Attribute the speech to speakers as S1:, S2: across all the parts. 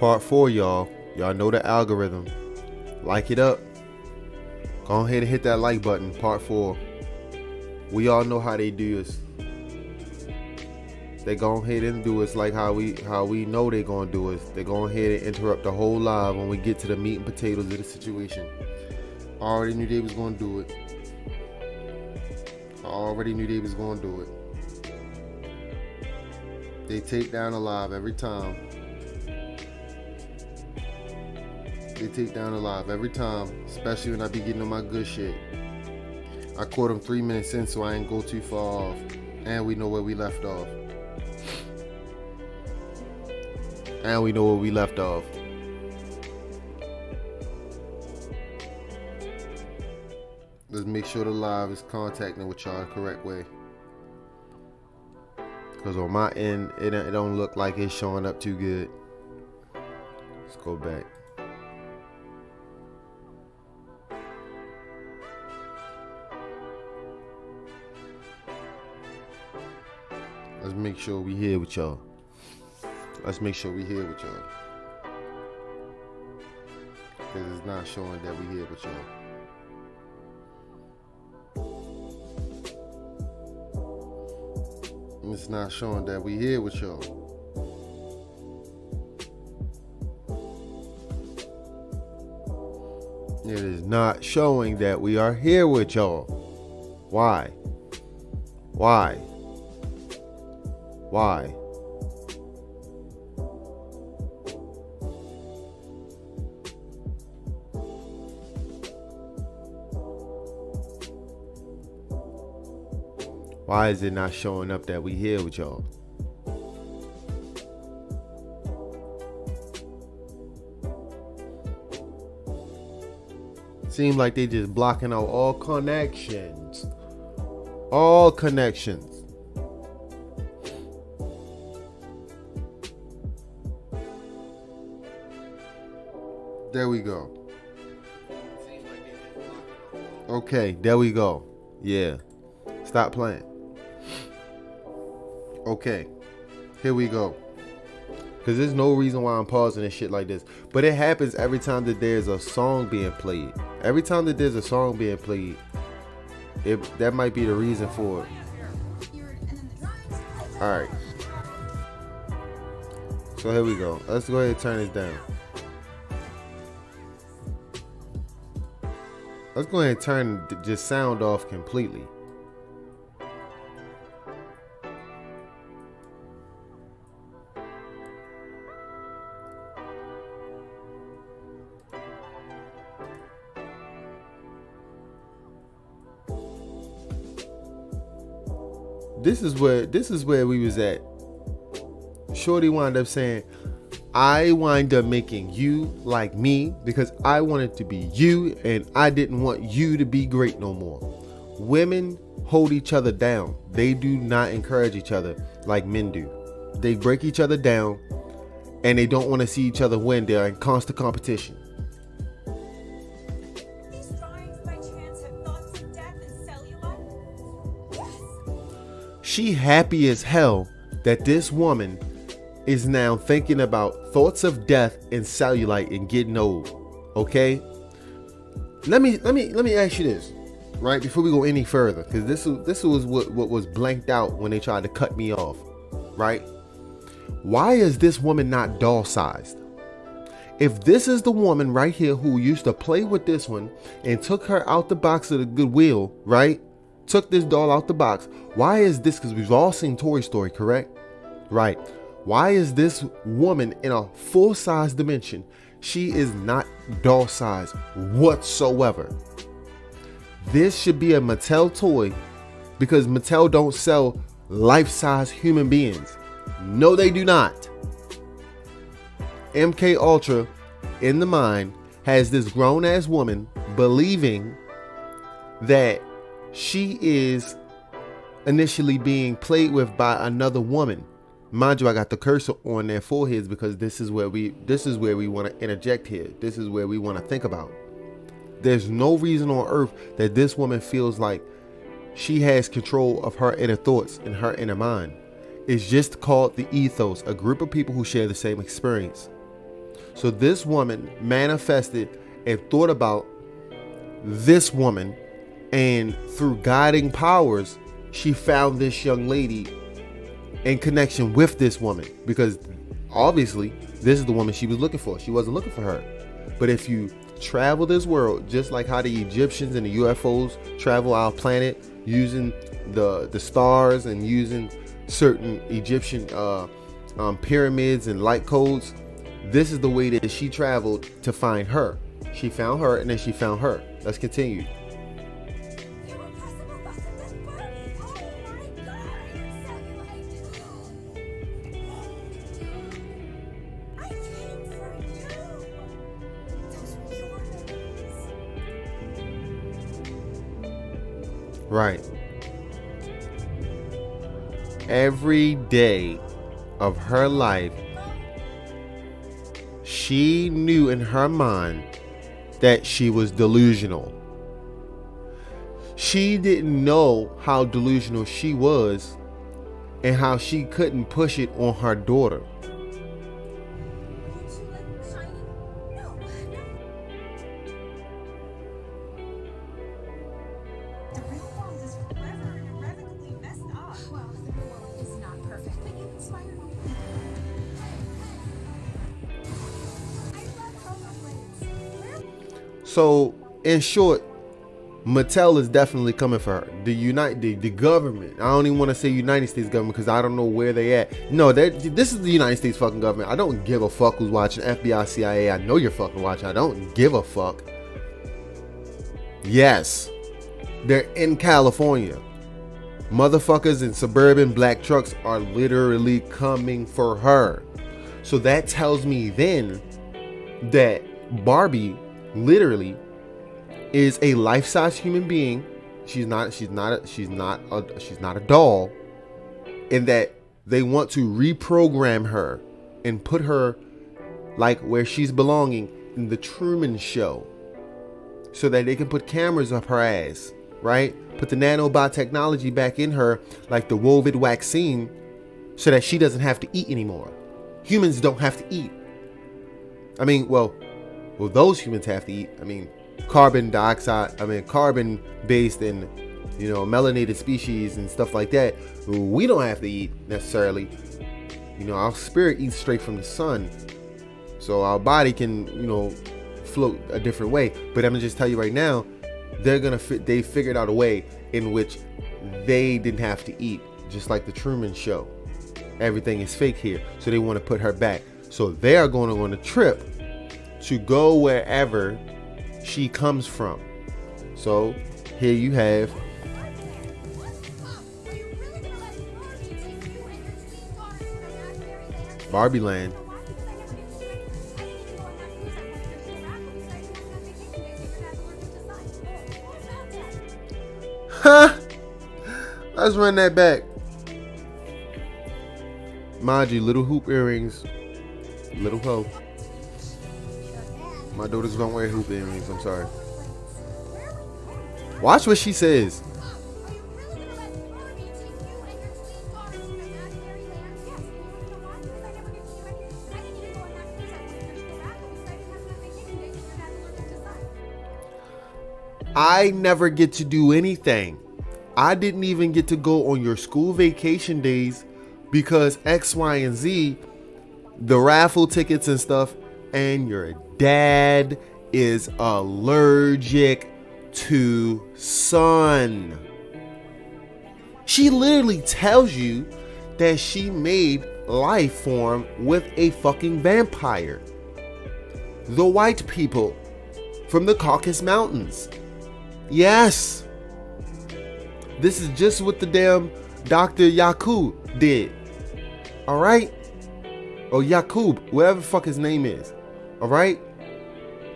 S1: Part 4, y'all. Y'all know the algorithm. Like it up. Go ahead and hit that like button. Part 4. We all know how they do this. They go ahead and do us like how we know they gonna do us. They go ahead and interrupt the whole live when we get to the meat and potatoes of the situation. I already knew they was gonna do it. They take down a live every time. Especially when I be getting on my good shit. I caught them 3 minutes in, so I ain't go too far off. And we know where we left off. Let's make sure the live is contacting with y'all the correct way. Because on my end, it don't look like it's showing up too good. Let's go back. Let's make sure we here with y'all. Because it's not showing that we here with y'all. It's not showing that we here with y'all. It is not showing that we are here with y'all. Why? Why is it not showing up that we here with y'all? Seems like they just blocking out all connections. There we go. Okay, there we go. Yeah. Stop playing. Okay. Here we go. Because there's no reason why I'm pausing and shit like this. But it happens every time that there's a song being played. That might be the reason for it. Alright. So here we go. Let's go ahead and turn this down. Let's go ahead and turn just sound off completely. This is where we was at. Shorty wound up saying, I wind up making you like me because I wanted to be you and I didn't want you to be great no more. Women hold each other down. They do not encourage each other like men do. They break each other down and they don't want to see each other win. They're in constant competition.
S2: These drawings by chance have thoughts of death and cellulite? Yes.
S1: She happy as hell that this woman is now thinking about thoughts of death and cellulite and getting old. Okay? Let me ask you this, right? Before we go any further, because this was what was blanked out when they tried to cut me off, right? Why is this woman not doll sized? If this is the woman right here who used to play with this one and took her out the box of the Goodwill, right? Took this doll out the box. Why is this? Because we've all seen Toy Story, correct? Right. Why is this woman in a full size dimension? She is not doll size whatsoever. This should be a Mattel toy because Mattel don't sell life-size human beings. No, they do not. MK Ultra in the mind has this grown-ass woman believing that she is initially being played with by another woman. Mind you, I got the cursor on their foreheads because this is where we want to interject here. This is where we want to think about. There's no reason on earth that this woman feels like she has control of her inner thoughts and her inner mind. It's just called the ethos, a group of people who share the same experience. So this woman manifested and thought about this woman, and through guiding powers, she found this young lady in connection with this woman, because obviously this is the woman she was looking for. She wasn't looking for her. But if you travel this world, just like how the Egyptians and the UFOs travel our planet using the stars and using certain Egyptian pyramids and light codes, this is the way that she traveled to find her. She found her, and then she found her. Let's continue.
S2: You were possible thoughts of death, Barbie. Oh my God, I came for you. Those were your words.
S1: Right. Every day of her life, she knew in her mind that she was delusional. She didn't know how delusional she was and how she couldn't push it on her daughter.
S2: Won't you like shiny? No, no. The real world is forever and irrevocably messed up. Well, the real world is not perfect, but you inspire me. I love rollerblades.
S1: So, in short, Mattel is definitely coming for her. The government. I don't even want to say United States government because I don't know where they at. No, this is the United States fucking government. I don't give a fuck who's watching. FBI, CIA. I know you're fucking watching. I don't give a fuck. Yes, they're in California. Motherfuckers in suburban black trucks are literally coming for her. So that tells me then that Barbie literally is a life-size human being. She's not a doll, in that they want to reprogram her and put her like where she's belonging in the Truman Show, so that they can put cameras up her ass, right? Put the nanobot technology back in her, like the COVID vaccine, so that she doesn't have to eat anymore. Humans don't have to eat. I mean, well, those humans have to eat. I mean, carbon based and, melanated species and stuff like that. We don't have to eat necessarily. Our spirit eats straight from the sun, so our body can, float a different way. But I'm gonna just tell you right now, they figured out a way in which they didn't have to eat, just like the Truman Show. Everything is fake here, so they want to put her back. So they are going on a trip to go wherever she comes from. So here you have Barbie Land. Huh? Let's run that back. Mind you, little hoop earrings, little hoe. My daughters don't wear hoop earrings. I'm sorry. Watch what she says. I never get to do anything. I didn't even get to go on your school vacation days because X, Y, and Z, the raffle tickets and stuff, and your dad is allergic to sun. She literally tells you that she made life form with a fucking vampire. The white people from the Caucasus Mountains. Yes. This is just what the damn Dr. Yakub did. Alright? Or Yakub, whatever the fuck his name is. Alright?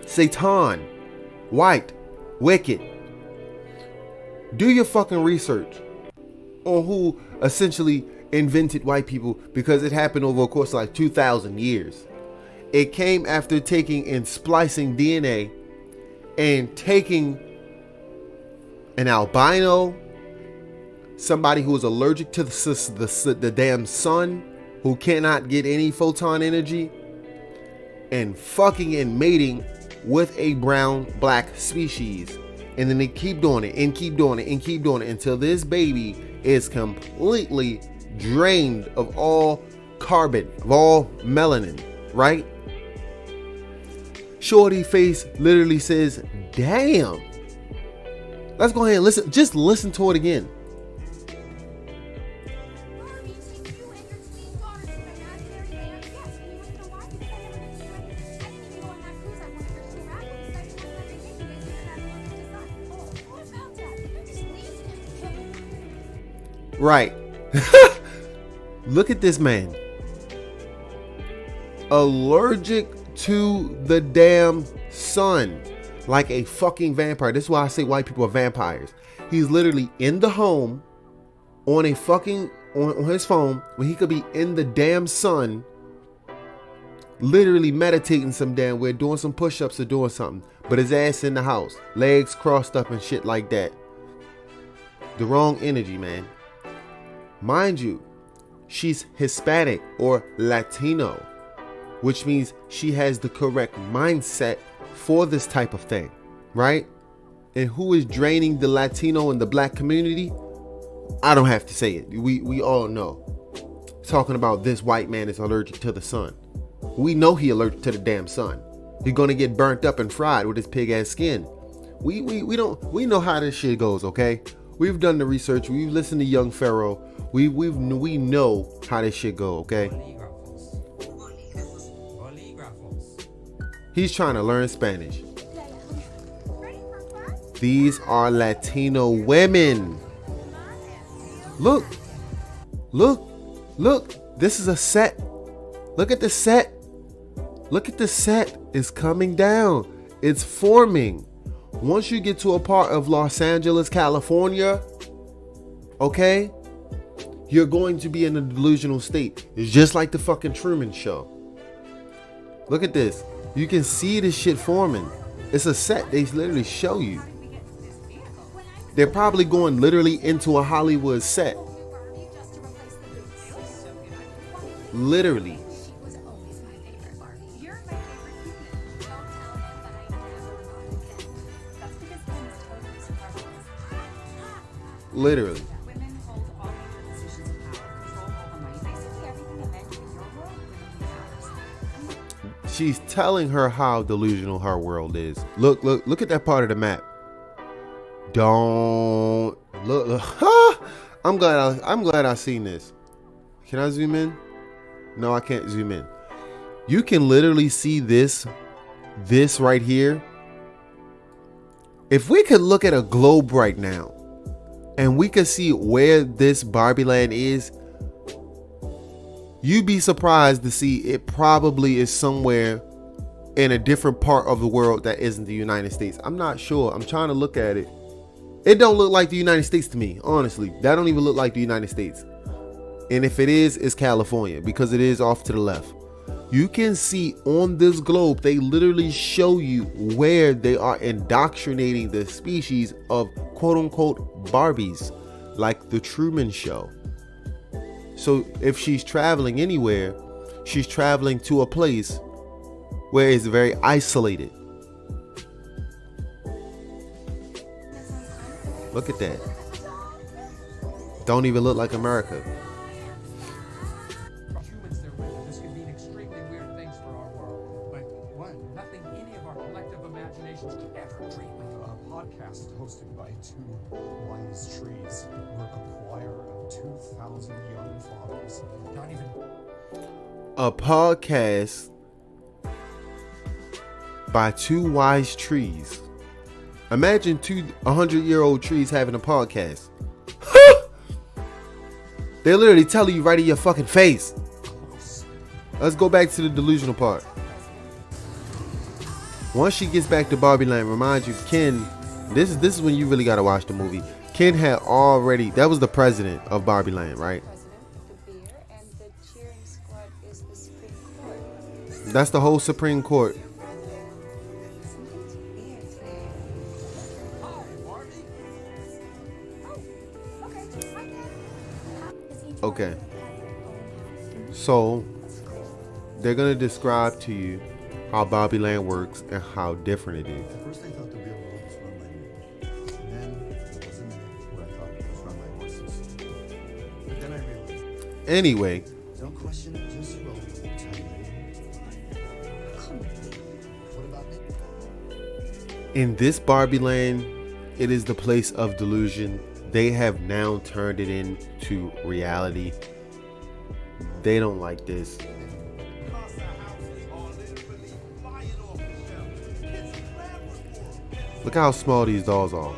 S1: Satan. White. Wicked. Do your fucking research on who essentially invented white people, because it happened over a course of like 2,000 years. It came after taking and splicing DNA and taking an albino, somebody who is allergic to the damn sun, who cannot get any photon energy, and fucking and mating with a brown black species. And then they keep doing it and keep doing it and keep doing it until this baby is completely drained of all carbon, of all melanin, right? Shorty face literally says, damn. Let's go ahead and listen. Just listen to it again.
S2: Barbie, did you and your twin daughters spend imaginary land? Yes, and you want to know why? Because I never met you. I didn't even go on my cruise. I wanted her to wrap it. Besides, you went on vacation. You guys figured out to decide. Oh, what about that? You're just lazy and killing.
S1: Right. Look at this man. Allergic to the damn sun. Like a fucking vampire. This is why I say white people are vampires. He's literally in the home on a fucking on his phone when he could be in the damn sun, literally meditating some damn way, doing some push-ups or doing something, but his ass in the house, legs crossed up and shit like that. The wrong energy, man. Mind you, she's Hispanic or Latino, which means she has the correct mindset for this type of thing, right? And who is draining the Latino and the black community? I don't have to say it. We all know. Talking about this white man is allergic to the sun. We know he allergic to the damn sun. He's gonna get burnt up and fried with his pig ass skin. We know how this shit goes, okay? We've done the research. We've listened to Young Pharaoh. We know how this shit go, okay? He's trying to learn Spanish. These are Latino women. Look. This is a set. Look at the set. Look at the set. It's coming down. It's forming. Once you get to a part of Los Angeles, California, okay, you're going to be in a delusional state. It's just like the fucking Truman Show. Look at this. You can see this shit forming. It's a set. They literally show you. They're probably going literally into a Hollywood set. Literally. Literally.
S2: Women hold all major positions of power, control all the money. Basically, everything that men do in your world, women do in ours.
S1: She's telling her how delusional her world is. Look at that part of the map. Don't look. I'm glad I seen this. Can I zoom in? No, I can't zoom in. You can literally see this right here. If we could look at a globe right now and we could see where this Barbie land is, you'd be surprised to see it probably is somewhere in a different part of the world that isn't the United States. I'm not sure. I'm trying to look at it. It don't look like the United States to me, honestly. That don't even look like the United States. And if it is, it's California because it is off to the left. You can see on this globe, they literally show you where they are indoctrinating the species of quote unquote Barbies, like the Truman Show. So if she's traveling anywhere, she's traveling to a place where it's very isolated. Look at that. Don't even look like America.
S3: Humans, they're with. This could mean extremely weird things for our world. But one, nothing any of our collective imaginations could ever dream of.
S4: A podcast hosted by two wise trees were a choir of 2,000 young fathers.
S3: Not even.
S1: A podcast by two wise trees. Imagine 100-year-old trees having a podcast. They're literally telling you right in your fucking face. Let's go back to the delusional part. Once she gets back to Barbie Land, remind you, Ken, this is when you really gotta watch the movie. Ken had already, that was the president of Barbie Land, right?
S5: The beer, and the cheering squad is the Supreme Court.
S1: That's the whole Supreme Court.
S5: Something's weird today.
S1: Okay. So they're gonna describe to you how Barbie Land works and how different it is.
S6: At first I thought the real world was run by men. And then there was a minute where I thought it was run by horses. But then I realized,
S1: Anyway,
S6: don't question it, just roll with it. Tell you later.
S5: Come on.
S6: What about me?
S1: in this Barbie Land, it is the place of delusion. They have now turned it into reality. They don't like this. Look how small these dolls are.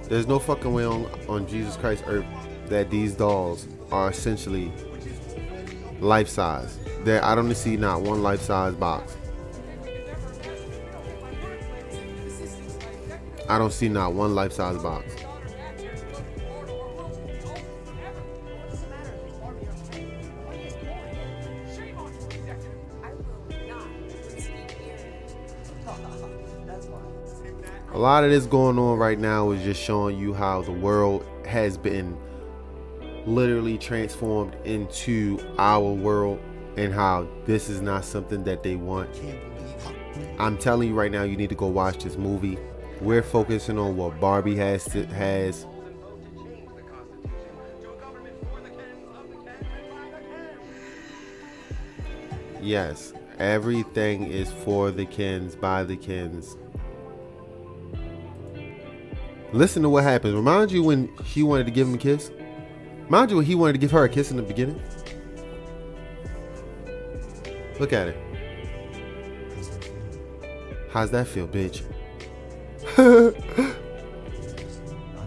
S1: There's no fucking way on Jesus Christ earth that these dolls are essentially life size. I don't see not one life size box. I don't see not one life size box.
S5: I will not speak here.
S6: That's fine.
S1: A lot of this going on right now is just showing you how the world has been literally transformed into our world and how this is not something that they want. I'm telling you right now, you need to go watch this movie. We're focusing on what Barbie has. Yes, everything is for the Kens, by the Kens. Listen to what happens. Remind you when she wanted to give him a kiss? Mind you when he wanted to give her a kiss in the beginning? Look at it. How's that feel, bitch?
S6: Not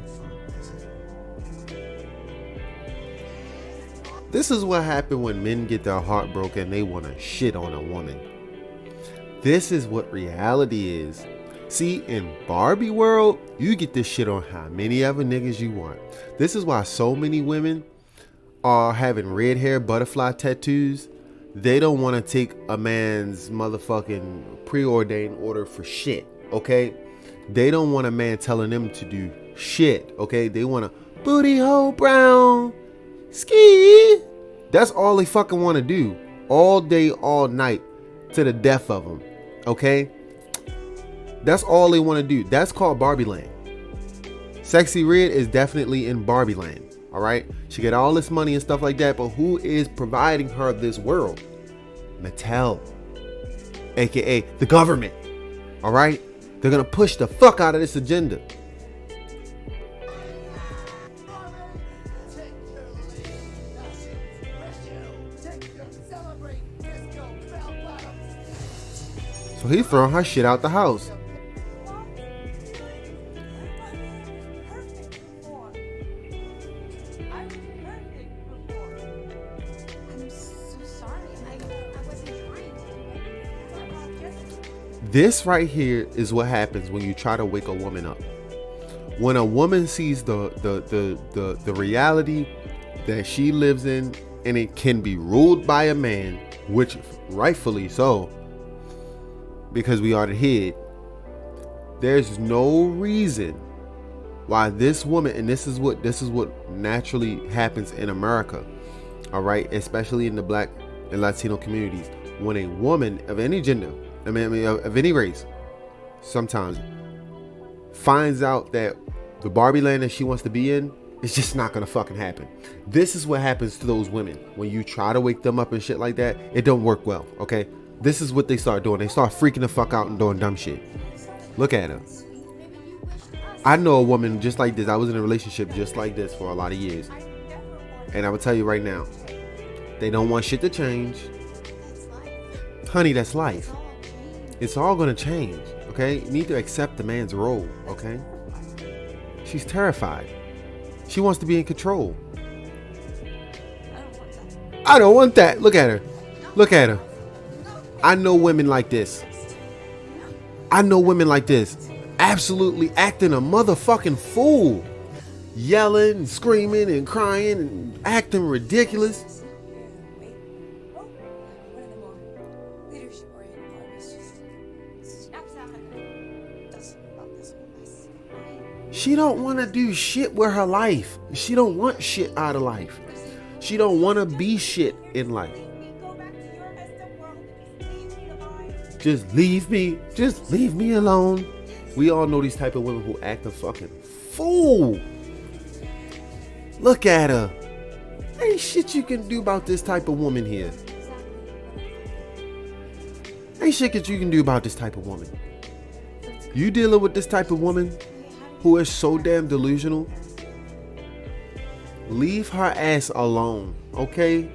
S6: fun, is it?
S1: This is what happens when men get their heart broken. They want to shit on a woman. This is what reality is. See, in Barbie world, you get this shit on how many other niggas you want. This is why so many women are having red hair, butterfly tattoos. They don't want to take a man's motherfucking preordained order for shit, okay? They don't want a man telling them to do shit, okay? They want a booty hole brown ski. That's all they fucking want to do. All day, all night, to the death of them, okay? That's all they want to do. That's called Barbie Land. Sexy Red is definitely in Barbie Land. All right. She got all this money and stuff like that. But who is providing her this world? Mattel. AKA the government. All right. They're going to push the fuck out of this agenda. So he's throwing her shit out the house. This right here is what happens when you try to wake a woman up. When a woman sees the reality that she lives in, and it can be ruled by a man, which rightfully so, because we are the head. There's no reason why this woman, and this is what naturally happens in America, all right, especially in the Black and Latino communities. When a woman of any gender, I mean of any race, sometimes finds out that the Barbie Land that she wants to be in, it's just not gonna fucking happen. This is what happens to those women when you try to wake them up and shit like that. It don't work well, okay? This is what they start doing. They start freaking the fuck out and doing dumb shit. Look at her. I know a woman just like this. I was in a relationship just like this for a lot of years, and I will tell you right now, they don't want shit to change. Honey, that's life. It's all gonna change, okay? You need to accept the man's role, okay? She's terrified. She wants to be in control. I don't want that. Look at her. Look at her. I know women like this. I know women like this. Absolutely acting a motherfucking fool. Yelling and screaming and crying and acting ridiculous. She don't want to do shit with her life. She don't want shit out of life. She don't want to be shit in life. Just leave me. Just leave me alone. We all know these type of women who act a fucking fool. Look at her. Ain't shit you can do about this type of woman here. Ain't shit that you can do about this type of woman. You dealing with this type of woman who is so damn delusional? Leave her ass alone, okay?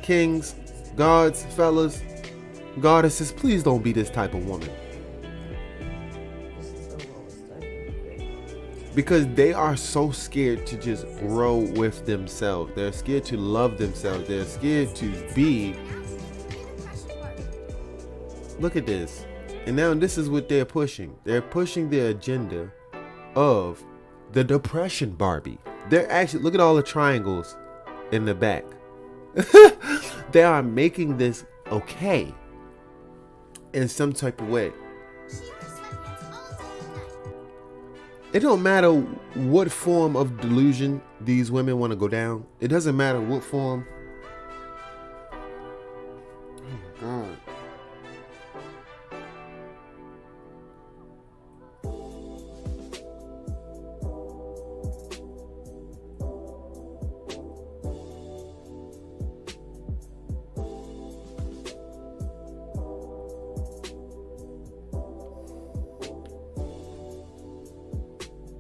S1: Kings, gods, fellas, goddesses, please don't be this type of woman. Because they are so scared to just grow with themselves. They're scared to love themselves. They're scared to be. Look at this. And now this is what they're pushing. They're pushing the agenda of the depression Barbie. They're actually, look at all the triangles in the back. They are making this okay in some type of way. It don't matter what form of delusion these women want to go down. It doesn't matter what form. Oh, God.